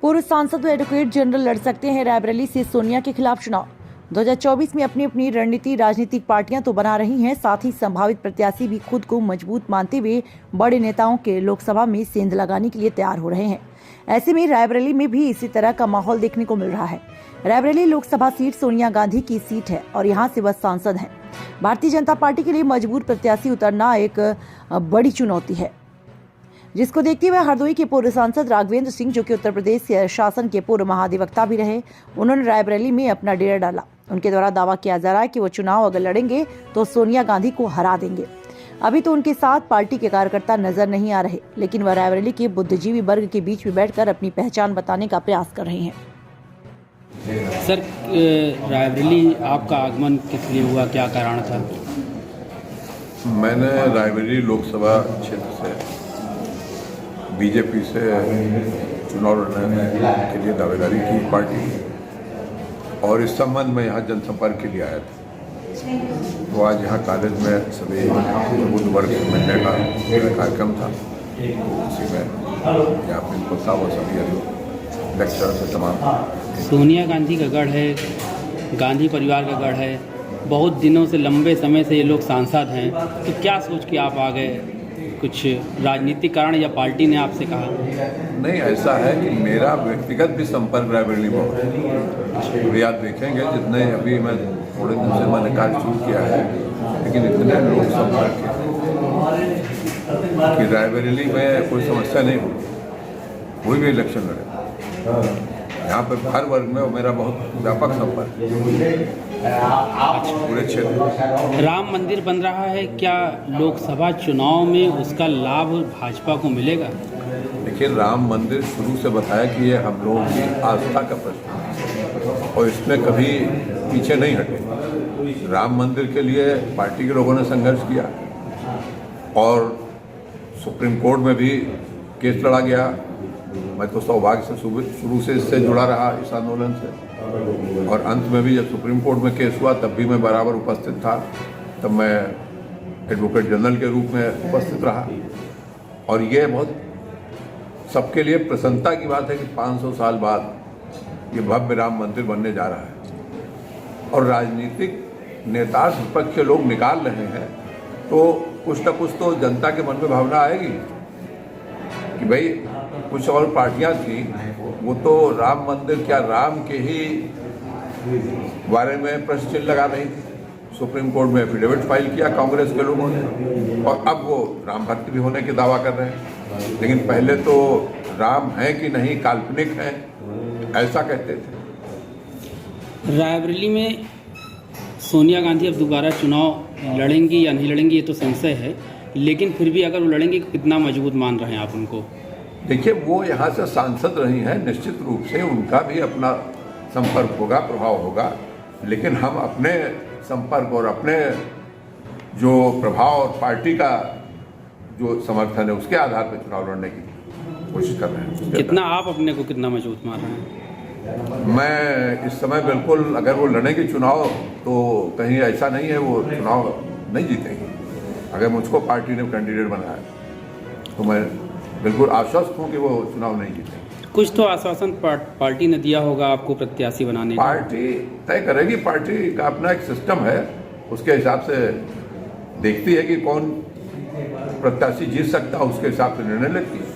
पूर्व सांसद व एडवोकेट जनरल लड़ सकते हैं रायबरेली से सोनिया के खिलाफ चुनाव। 2024 में अपनी अपनी रणनीति राजनीतिक पार्टियां तो बना रही हैं, साथ ही संभावित प्रत्याशी भी खुद को मजबूत मानते हुए बड़े नेताओं के लोकसभा में सेंध लगाने के लिए तैयार हो रहे हैं। ऐसे में रायबरेली में भी इसी तरह का माहौल देखने को मिल रहा है। रायबरेली लोकसभा सीट सोनिया गांधी की सीट है और यहाँ से वह सांसद हैं। भारतीय जनता पार्टी के लिए मजबूत प्रत्याशी उतरना एक बड़ी चुनौती है, जिसको देखते हुए हरदोई के पूर्व सांसद राघवेंद्र सिंह, जो कि उत्तर प्रदेश शासन के पूर्व महाधिवक्ता भी रहे, उन्होंने रायबरेली में अपना डेरा डाला। उनके द्वारा दावा किया जा रहा है कि वो चुनाव अगर लड़ेंगे तो सोनिया गांधी को हरा देंगे। अभी तो उनके साथ पार्टी के कार्यकर्ता नजर नहीं आ रहे, लेकिन वह रायबरेली के बुद्धिजीवी वर्ग के बीच में बैठकर अपनी पहचान बताने का प्रयास कर रहे हैं। सर, रायबरेली आपका आगमन किस लिए हुआ, क्या कारण था? मैंने रायबरेली लोकसभा क्षेत्र से बीजेपी से चुनाव लड़ने के लिए दावेदारी की पार्टी, और इस संबंध में यहाँ जनसंपर्क के लिए आया था। तो आज यहाँ कॉलेज में सभी बुद्ध वर्ग से मिलने का कार्यक्रम था। उसी में यहाँ प्रिंसिपल साहब और सभी लेक्चर से तमाम। सोनिया गांधी का गढ़ है, गांधी परिवार का गढ़ है, बहुत दिनों से, लंबे समय से ये लोग सांसद हैं, तो क्या सोच के आप आ गए? कुछ राजनीतिक कारण या पार्टी ने आपसे कहा? नहीं, ऐसा है कि मेरा व्यक्तिगत भी संपर्क रायबरेली में है। अभी आप देखेंगे जितने, अभी मैं थोड़े दिन से मैंने कार्य शुरू किया है, लेकिन इतने लोग संपर्क कि रायबरेली में कोई समस्या नहीं हुई, कोई भी इलेक्शन लड़े। यहाँ पे हर वर्ग में मेरा बहुत व्यापक संपर्क पूरे क्षेत्र। राम मंदिर बन रहा है, क्या लोकसभा चुनाव में उसका लाभ भाजपा को मिलेगा? देखिए, राम मंदिर शुरू से बताया कि ये हम लोगों की आस्था का प्रश्न है और इसमें कभी पीछे नहीं हटे। राम मंदिर के लिए पार्टी के लोगों ने संघर्ष किया और सुप्रीम कोर्ट में भी केस लड़ा गया। मैं तो सौभाग्य से शुरू से इससे जुड़ा रहा, इस आंदोलन से, और अंत में भी जब सुप्रीम कोर्ट में केस हुआ तब भी मैं बराबर उपस्थित था। तब मैं एडवोकेट जनरल के रूप में उपस्थित रहा। और ये बहुत सबके लिए प्रसन्नता की बात है कि 500 साल बाद ये भव्य राम मंदिर बनने जा रहा है और राजनीतिक नेता विपक्ष के लोग निकाल रहे हैं, तो कुछ न कुछ तो जनता के मन में भावना आएगी कि भाई कुछ और पार्टियां थी, वो तो राम मंदिर क्या राम के ही बारे में प्रश्न चिन्ह लगा रही थी। सुप्रीम कोर्ट में एफिडेविट फाइल किया कांग्रेस के लोगों ने, और अब वो राम भक्त भी होने के दावा कर रहे हैं। लेकिन पहले तो राम है कि नहीं, काल्पनिक है, ऐसा कहते थे। रायबरेली में सोनिया गांधी अब दोबारा चुनाव लड़ेंगी या नहीं लड़ेंगी, ये तो संशय है, लेकिन फिर भी अगर वो लड़ेंगी, कितना मजबूत मान रहे हैं आप उनको? देखिए, वो यहाँ से सांसद रही हैं, निश्चित रूप से उनका भी अपना संपर्क होगा, प्रभाव होगा, लेकिन हम अपने संपर्क और अपने जो प्रभाव और पार्टी का जो समर्थन है उसके आधार पर चुनाव लड़ने की कोशिश कर रहे हैं। कितना आप अपने को कितना मजबूत मान रहे हैं? मैं इस समय बिल्कुल, अगर वो लड़ेंगे चुनाव तो कहीं ऐसा नहीं है वो चुनाव नहीं जीतेंगे। अगर मुझको पार्टी ने कैंडिडेट बनाया तो मैं बिल्कुल आश्वस्त हूँ कि वो चुनाव नहीं जीतेंगे। कुछ तो आश्वासन पार्टी ने दिया होगा आपको प्रत्याशी बनाने का? पार्टी तय करेगी, पार्टी का अपना एक सिस्टम है, उसके हिसाब से देखती है कि कौन प्रत्याशी जीत सकता है, उसके हिसाब से निर्णय लेती है।